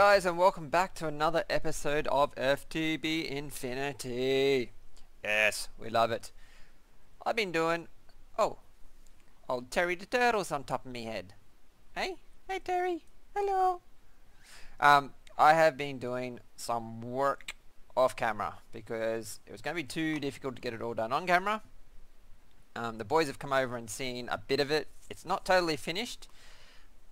guys, and welcome back to another episode of FTB Infinity. Yes, we love it. I've been doing... Oh, old Terry the Turtle's on top of me head. Hey? Hey Terry. Hello. I have been doing some work off camera because it was going to be too difficult to get it all done on camera. The boys have come over and seen a bit of it. It's not totally finished,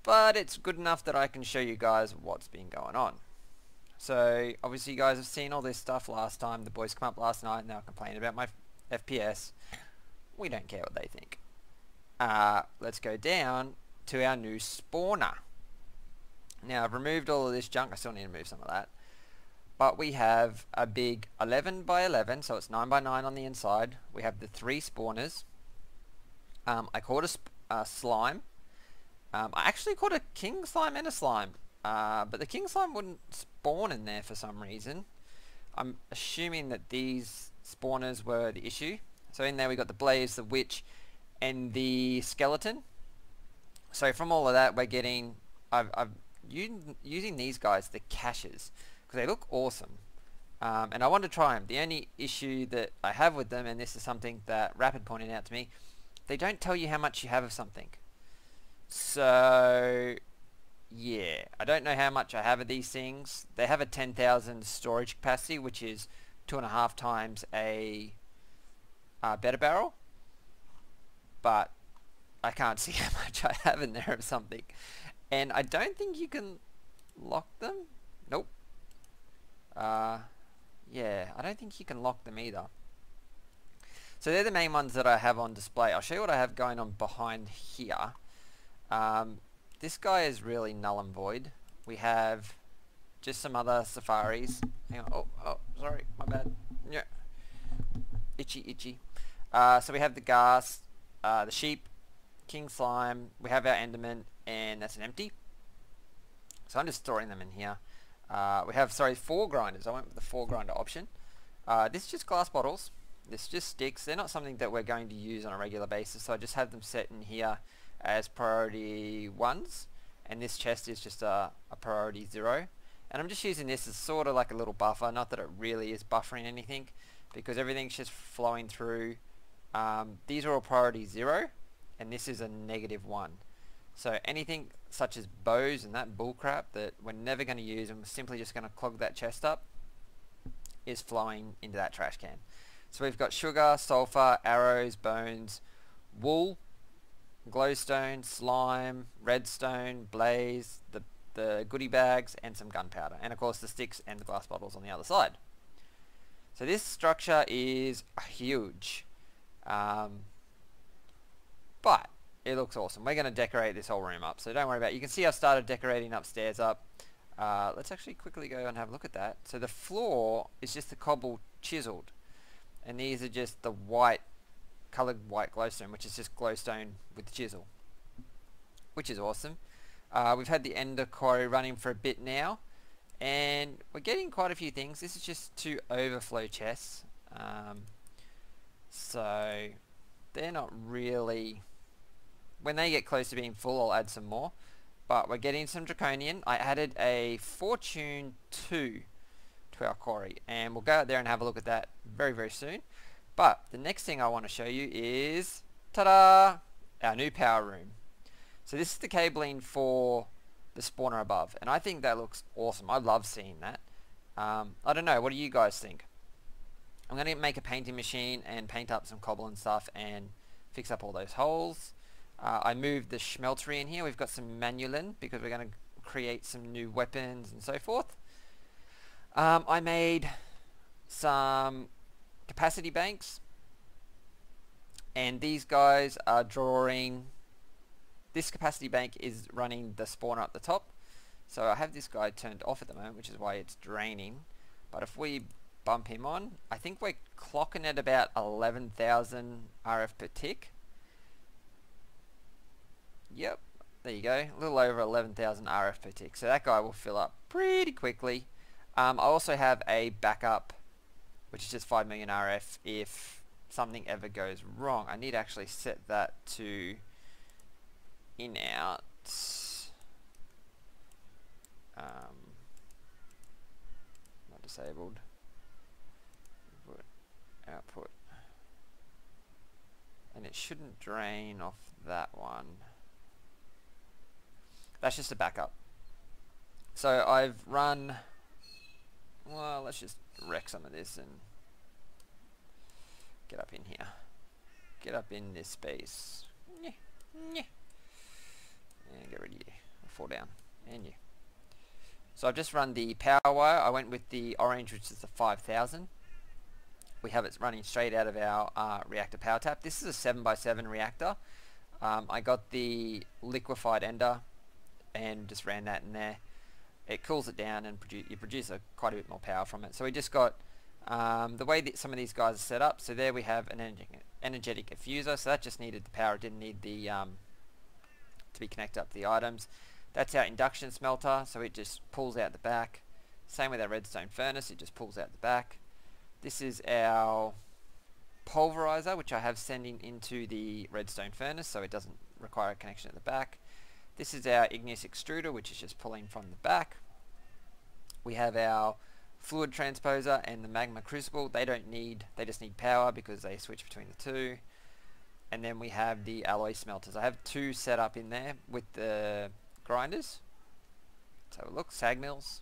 but it's good enough that I can show you guys what's been going on. So obviously you guys have seen all this stuff last time. The boys come up last night and they were complaining about my FPS. We don't care what they think. Let's go down to our new spawner. Now I've removed all of this junk. I still need to move some of that. But we have a big 11 by 11, so it's 9 by 9 on the inside. We have the 3 spawners. I caught a slime. I actually caught a king slime and a slime, but the king slime wouldn't spawn in there for some reason. I'm assuming that these spawners were the issue. So in there we got the blaze, the witch, and the skeleton. So from all of that we're getting, I've using these guys, the caches, because they look awesome. And I want to try them. The only issue that I have with them, and this is something that Rapid pointed out to me, they don't tell you how much you have of something. So yeah, I don't know how much I have of these things. They have a 10,000 storage capacity, which is 2.5 times a better barrel, but I can't see how much I have in there of something. And I don't think you can lock them. Nope. Yeah, I don't think you can lock them either. So they're the main ones that I have on display. I'll show you what I have going on behind here. This guy is really null and void. We have just some other safaris. Hang on. Oh, sorry, my bad. Yeah. Itchy. So we have the ghast, the sheep, king slime. We have our enderman, and that's an empty. So I'm just storing them in here. We have, 4 grinders. I went with the 4 grinder option. This is just glass bottles. This is just sticks. They're not something that we're going to use on a regular basis, so I just have them set in here as priority 1s, and this chest is just a priority 0. And I'm just using this as sort of like a little buffer, not that it really is buffering anything, because everything's just flowing through. These are all priority 0, and this is a -1. So anything such as bows and that bullcrap that we're never going to use and we're simply just going to clog that chest up is flowing into that trash can. So we've got sugar, sulfur, arrows, bones, wool, glowstone, slime, redstone, blaze, the goodie bags, and some gunpowder, and of course the sticks and the glass bottles on the other side. So this structure is huge, but it looks awesome. We're going to decorate this whole room up, so don't worry about it. You can see I've started decorating upstairs up. Let's actually quickly go and have a look at that. So the floor is just the cobble chiseled, and these are just the coloured white glowstone, which is just glowstone with the chisel, which is awesome. We've had the ender quarry running for a bit now, and we're getting quite a few things. This is just 2 overflow chests, so they're not really... When they get close to being full, I'll add some more, but we're getting some draconian. I added a fortune 2 to our quarry, and we'll go out there and have a look at that very, very soon. But the next thing I want to show you is, ta-da, our new power room. So this is the cabling for the spawner above, and I think that looks awesome. I love seeing that. I don't know, what do you guys think? I'm going to make a painting machine and paint up some cobble and stuff and fix up all those holes. I moved the schmeltery in here. We've got some manulin because we're going to create some new weapons and so forth. I made some capacity banks, and these guys are drawing... This capacity bank is running the spawner up the top, so I have this guy turned off at the moment, which is why it's draining. But if we bump him on, I think we're clocking at about 11,000 RF per tick. Yep, there you go, a little over 11,000 RF per tick, so that guy will fill up pretty quickly. I also have a backup, which is just 5 million RF if something ever goes wrong. I need to actually set that to in out. disabled. Input, output. And it shouldn't drain off that one. That's just a backup. So I've run, well, let's just wreck some of this and get up in here. Get up in this space. And get rid of you. I'll fall down. And you. So I've just run the power wire. I went with the orange, which is the 5000. We have it running straight out of our reactor power tap. This is a 7x7 reactor. I got the liquefied ender and just ran that in there. It cools it down and you produce quite a bit more power from it. So we just got the way that some of these guys are set up. So there we have an energetic diffuser. So that just needed the power. It didn't need the to be connected up to the items. That's our induction smelter. So it just pulls out the back. Same with our redstone furnace. It just pulls out the back. This is our pulverizer, which I have sending into the redstone furnace, so it doesn't require a connection at the back. This is our igneous extruder, which is just pulling from the back. We have our fluid transposer and the magma crucible. They just need power because they switch between the two. And then we have the alloy smelters. I have two set up in there with the grinders. Let's have a look. Sag mills.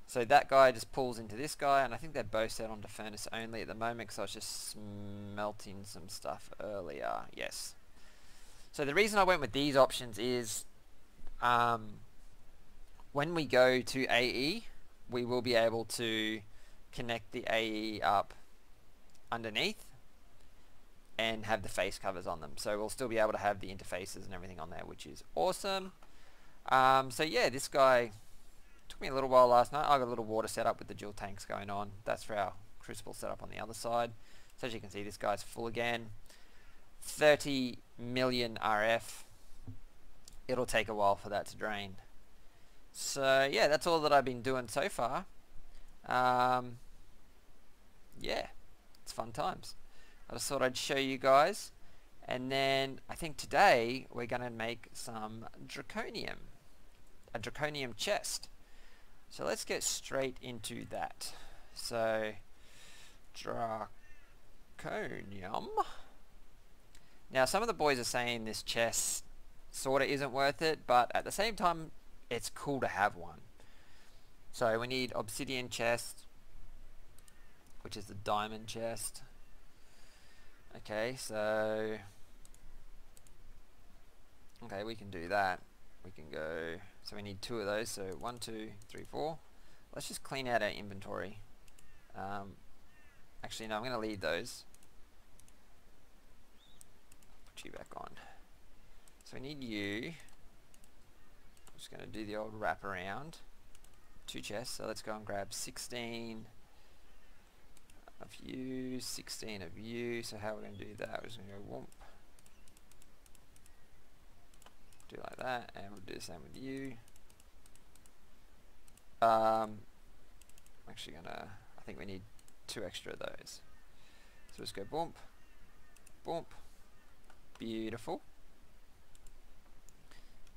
So that guy just pulls into this guy, and I think they're both set onto furnace only at the moment because I was just smelting some stuff earlier. Yes. So the reason I went with these options is when we go to AE, we will be able to connect the AE up underneath and have the face covers on them. So we'll still be able to have the interfaces and everything on there, which is awesome. So yeah, this guy took me a little while last night. I got a little water setup with the dual tanks going on. That's for our crucible setup on the other side. So as you can see, this guy's full again. 30 million RF. It'll take a while for that to drain. So yeah, that's all that I've been doing so far. Yeah, it's fun times. I just thought I'd show you guys. And then I think today we're going to make some draconium. A draconium chest. So let's get straight into that. So, draconium. Now some of the boys are saying this chest sorta isn't worth it, but at the same time it's cool to have one. So we need obsidian chest, which is the diamond chest. Okay, so we can do that. We can go, so we need 2 of those, so 1, 2, 3, 4. Let's just clean out our inventory. Actually no, I'm going to leave those. Put you back on. So we need you. I'm just going to do the old wrap around. 2 chests, so let's go and grab 16 of you, 16 of you. So how are we going to do that? We're just going to go whoomp. Do like that, and we'll do the same with you. I'm actually gonna, I think we need 2 extra of those. So let's go boomp, boomp, beautiful.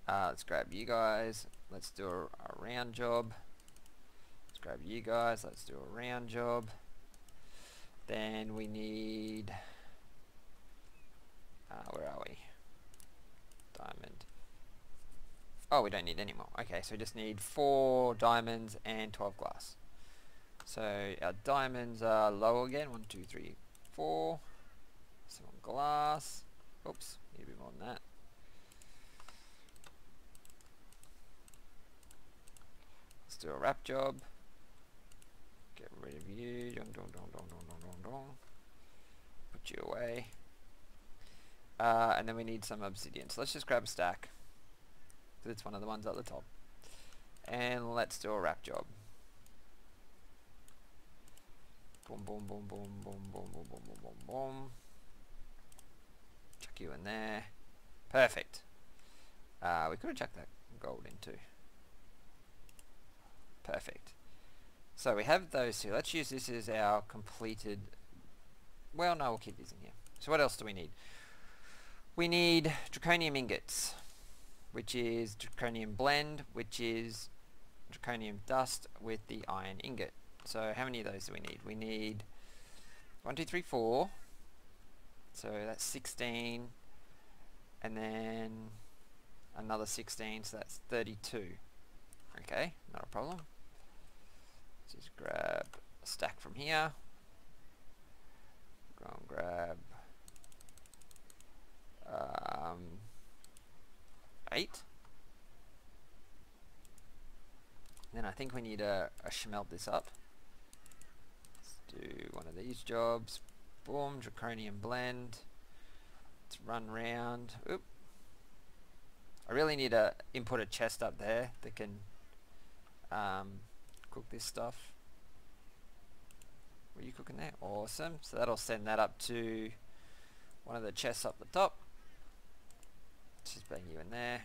Let's grab you guys, let's do a round job. Let's grab you guys, let's do a round job. Then we need, where are we? Diamond. Oh, we don't need any more. Okay, so we just need 4 diamonds and 12 glass. So our diamonds are low again. 1, 2, 3, 4. 7 glass. Oops, need a bit more than that. Let's do a wrap job. Get rid of you. Dong, dong, dong, dong, dong, dong, dong, dong. Put you away. And then we need some obsidian. So let's just grab a stack. Because it's one of the ones at the top. And let's do a wrap job. Boom, boom, boom, boom, boom, boom, boom, boom, boom, boom, boom. Chuck you in there. Perfect. We could have chucked that gold in too. Perfect. So we have those 2. Let's use this as our completed... Well, no, we'll keep these in here. So what else do we need? We need draconium ingots, which is draconium blend, which is draconian dust with the iron ingot. So how many of those do we need? We need 1, 2, 3, 4. So that's 16, and then another 16, so that's 32. Okay, not a problem. Just grab a stack from here. Go and grab 8. Then I think we need to smelt this up. Let's do one of these jobs. Boom, draconian blend. Let's run round. Oop. I really need to input a chest up there that can cook this stuff. Were you cooking there? Awesome. So that'll send that up to one of the chests up the top. Just bang you in there.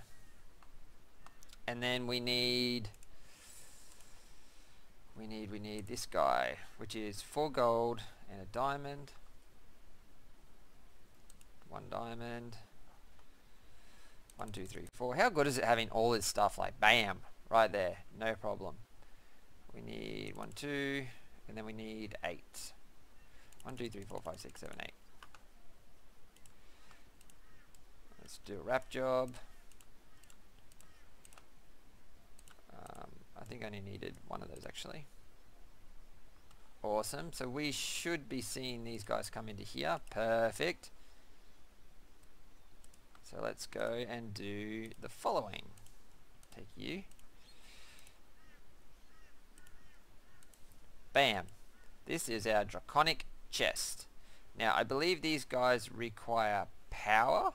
And then we need this guy, which is 4 gold and a diamond. 1 diamond. 1, 2, 3, 4. How good is it having all this stuff like bam right there? No problem. We need 1, 2, and then we need 8. 1, 2, 3, 4, 5, 6, 7, 8. Let's do a wrap job. I think I only needed one of those actually. Awesome. So we should be seeing these guys come into here. Perfect. So let's go and do the following. Take you. Bam. This is our draconic chest. Now I believe these guys require power,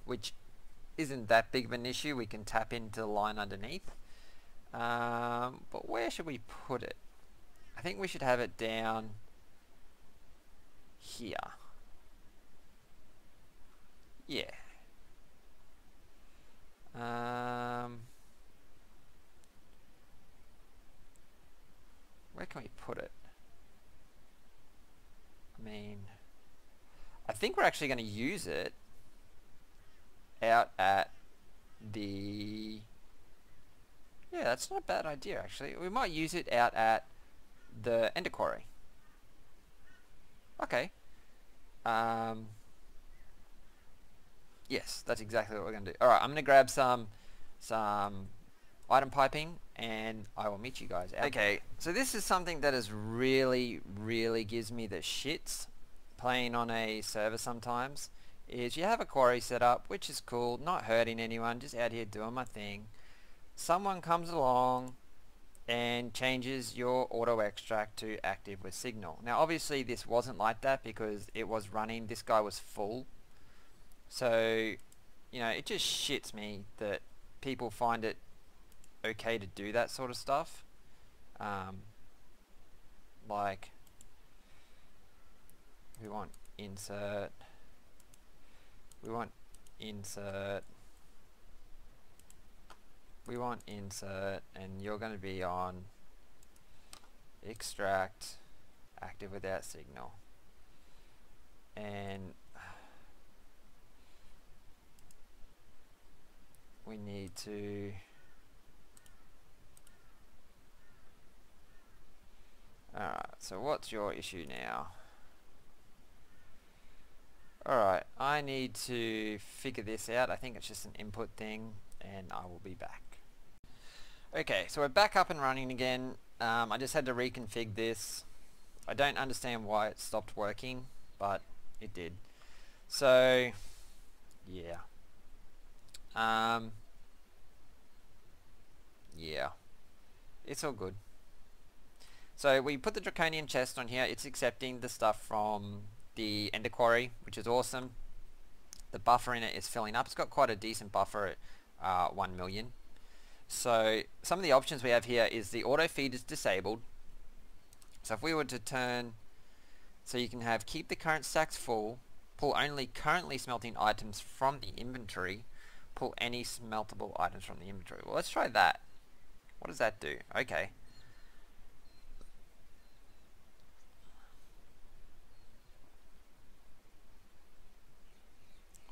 which isn't that big of an issue. We can tap into the line underneath. But where should we put it? I think we should have it down here. Yeah. Where can we put it? I mean, I think we're actually going to use it out at the... Yeah, that's not a bad idea actually. We might use it out at the Quarry. Okay. Yes, that's exactly what we're going to do. Alright, I'm going to grab some item piping and I will meet you guys out. Okay, so this is something that is really gives me the shits playing on a server sometimes, is you have a quarry set up, which is cool, not hurting anyone, just out here doing my thing. Someone comes along and changes your auto extract to active with signal. Now obviously this wasn't like that because it was running, this guy was full. So, you know, it just shits me that people find it okay to do that sort of stuff. Like, we want insert, we want insert, we want insert, and you're going to be on extract active without signal. And we need to alright, so what's your issue now? Alright, I need to figure this out. I think it's just an input thing and I will be back. Okay, so we're back up and running again. I just had to reconfigure this. I don't understand why it stopped working, but it did. So yeah. Yeah, it's all good. So we put the draconian chest on here. It's accepting the stuff from the Ender Quarry, which is awesome. The buffer in it is filling up. It's got quite a decent buffer at 1 million. So some of the options we have here is the auto feed is disabled. So if we were to turn, so you can have keep the current stacks full, pull only currently smelting items from the inventory, pull any smeltable items from the inventory. Well, let's try that. What does that do? Okay.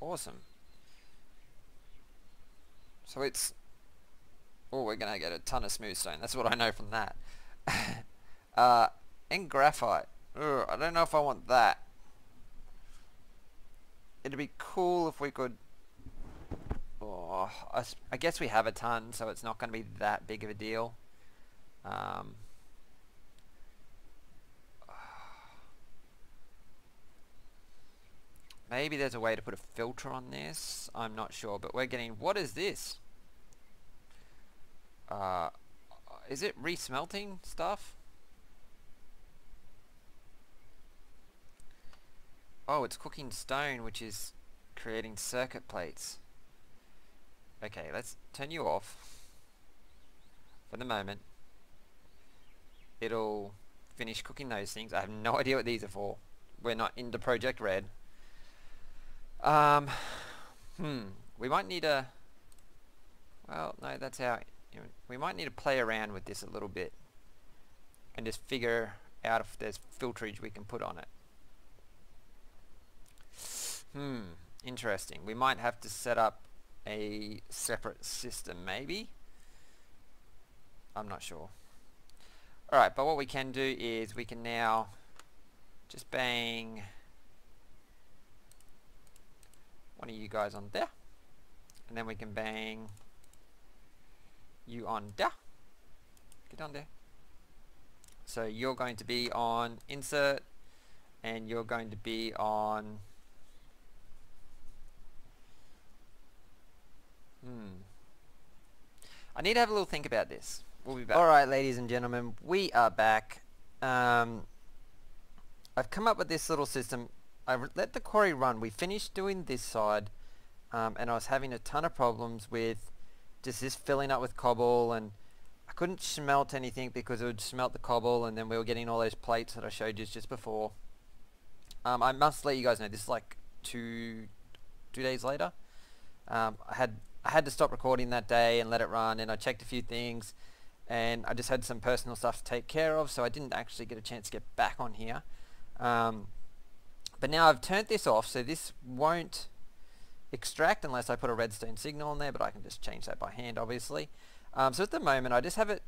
Awesome. So it's Oh, we're gonna get a ton of smooth stone. That's what I know from that. And graphite. Ugh, I don't know if I want that. It'd be cool if we could... Oh, I guess we have a ton, so it's not going to be that big of a deal. Maybe there's a way to put a filter on this. I'm not sure, but we're getting... What is this? Is it resmelting stuff? Oh, it's cooking stone, which is creating circuit plates. Okay, let's turn you off for the moment. It'll finish cooking those things. I have no idea what these are for. We're not into Project Red. We might need a... Well, no, that's how... We might need to play around with this a little bit and just figure out if there's filterage we can put on it. Interesting. We might have to set up a separate system, maybe. I'm not sure. Alright, but what we can do is we can now just bang one of you guys on there, and then we can bang you on there. Get on there. So you're going to be on insert, and you're going to be on I need to have a little think about this. We'll be back. Alright, ladies and gentlemen, we are back. I've come up with this little system. I let the quarry run. We finished doing this side, and I was having a ton of problems with just this filling up with cobble, and I couldn't smelt anything because it would smelt the cobble, and then we were getting all those plates that I showed you just before. I must let you guys know, this is like two days later. I had to stop recording that day and let it run, and I checked a few things, and I just had some personal stuff to take care of, so I didn't actually get a chance to get back on here. But now I've turned this off, so this won't extract unless I put a redstone signal on there, but I can just change that by hand, obviously. So at the moment I just have it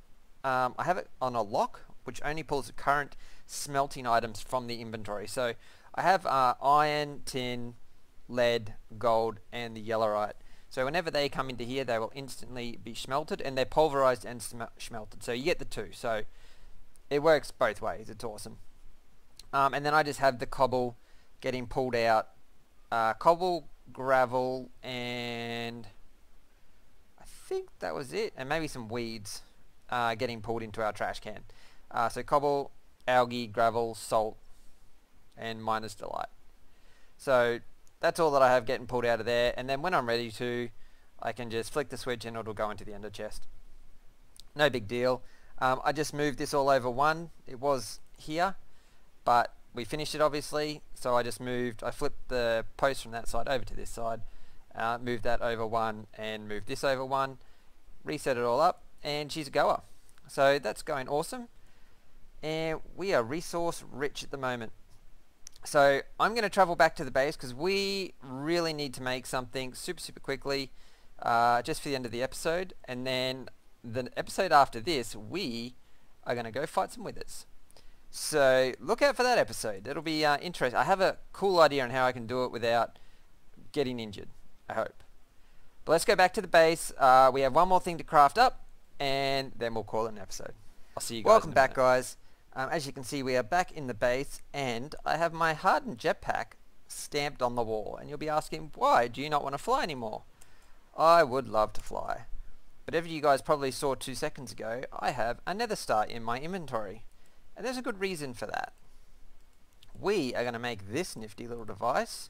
I have it on a lock, which only pulls the current smelting items from the inventory. So I have iron, tin, lead, gold, and the yellowite. So whenever they come into here, they will instantly be smelted, and they're pulverized and smelted. So you get the two. So it works both ways. It's awesome. And then I just have the cobble getting pulled out. Cobble, gravel, and I think that was it. And maybe some weeds getting pulled into our trash can. So cobble, algae, gravel, salt, and miner's delight. So that's all that I have getting pulled out of there, and then when I'm ready to, I can just flick the switch and it'll go into the ender chest. No big deal. I just moved this all over one. It was here, but we finished it obviously, so I flipped the post from that side over to this side, moved that over one, and moved this over one, reset it all up, and she's a goer. So that's going awesome, and we are resource rich at the moment. So I'm going to travel back to the base because we really need to make something super quickly, just for the end of the episode, and then the episode after this we are going to go fight some withers. So look out for that episode. It'll be interesting. I have a cool idea on how I can do it without getting injured, I hope. But let's go back to the base. We have one more thing to craft up, and then we'll call it an episode. I'll see you guys. Welcome back, guys. As you can see, we are back in the base, and I have my hardened jetpack stamped on the wall, and you'll be asking, why do you not want to fly anymore? I would love to fly, but as you guys probably saw 2 seconds ago, I have a nether star in my inventory, and there's a good reason for that. We are going to make this nifty little device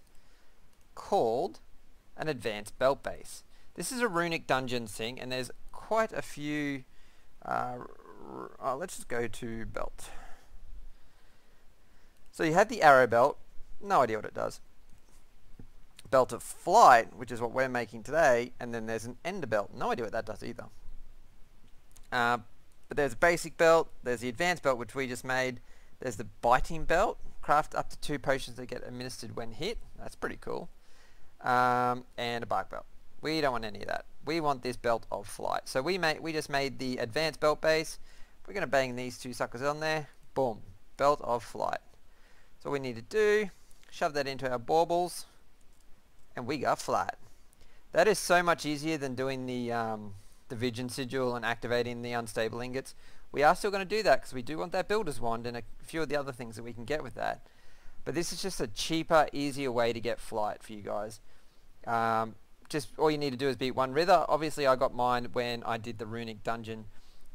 called an advanced belt base. This is a runic dungeon thing, and there's quite a few let's just go to belt. So you have the arrow belt, no idea what it does. Belt of flight, which is what we're making today, and then there's an ender belt, no idea what that does either. But there's a basic belt, there's the advanced belt which we just made, there's the biting belt, craft up to 2 potions that get administered when hit, that's pretty cool, and a bark belt. We don't want any of that. We want this belt of flight. So we just made the advanced belt base. We're going to bang these two suckers on there. Boom. Belt of flight. So we need to do, shove that into our baubles, and we got flight. That is so much easier than doing the Vision Sigil and activating the unstable ingots. We are still going to do that because we do want that builder's wand and a few of the other things that we can get with that. But this is just a cheaper, easier way to get flight for you guys. Just all you need to do is beat one Rither. Obviously I got mine when I did the runic dungeon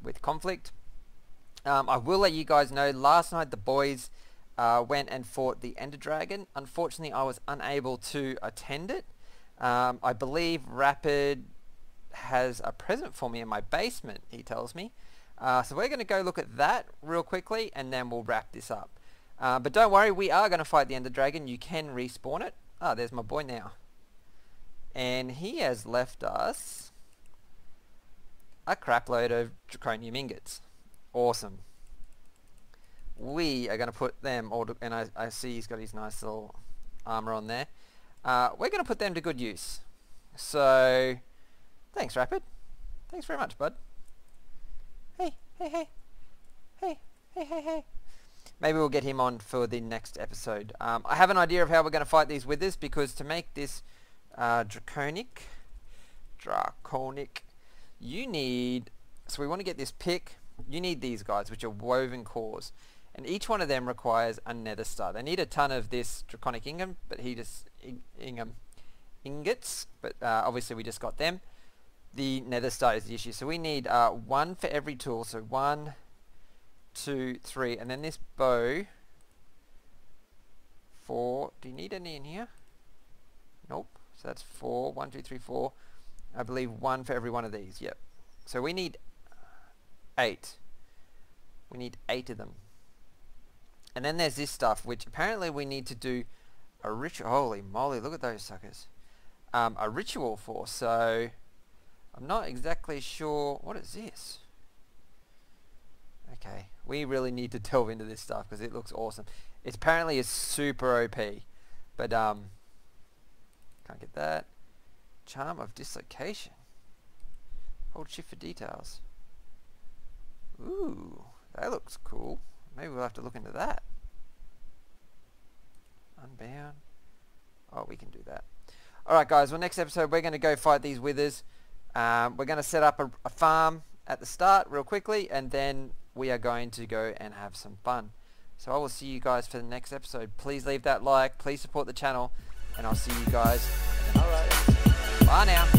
with conflict. I will let you guys know, last night the boys went and fought the Ender Dragon. Unfortunately I was unable to attend it. I believe Rapid has a present for me in my basement, he tells me. So we're going to go look at that real quickly and then we'll wrap this up. But don't worry, we are going to fight the Ender Dragon. You can respawn it. Ah, there's my boy now. And he has left us a crap load of draconian ingots. Awesome. We are going to put them all to, and I see he's got his nice little armor on there. We're going to put them to good use. So, thanks Rapid. Thanks very much, bud. Hey, hey, hey. Hey, hey, hey, hey. Maybe we'll get him on for the next episode. I have an idea of how we're going to fight these withers, because to make this draconic, you need, so we want to get this pick, you need these guys, which are woven cores. And each one of them requires a nether star. They need a ton of this draconic ingots, but obviously we just got them. The nether star is the issue. So we need one for every tool. So 1, 2, 3, and then this bow. 4. Do you need any in here? Nope. So that's 4. 1, 2, 3, 4. I believe 1 for every one of these. Yep. So we need 8. We need 8 of them. And then there's this stuff, which apparently we need to do a ritual. Holy moly, look at those suckers. A ritual for. So I'm not exactly sure. What is this? Okay, we really need to delve into this stuff because it looks awesome. It apparently is super OP, but can't get that. Charm of dislocation. Hold shift for details. Ooh, that looks cool. Maybe we'll have to look into that. Unbound. Oh, we can do that. Alright guys, well next episode we're going to go fight these withers. We're going to set up a farm at the start real quickly, and then we are going to go and have some fun. So I will see you guys for the next episode. Please leave that like, please support the channel, and I'll see you guys in the next episode. Bye now.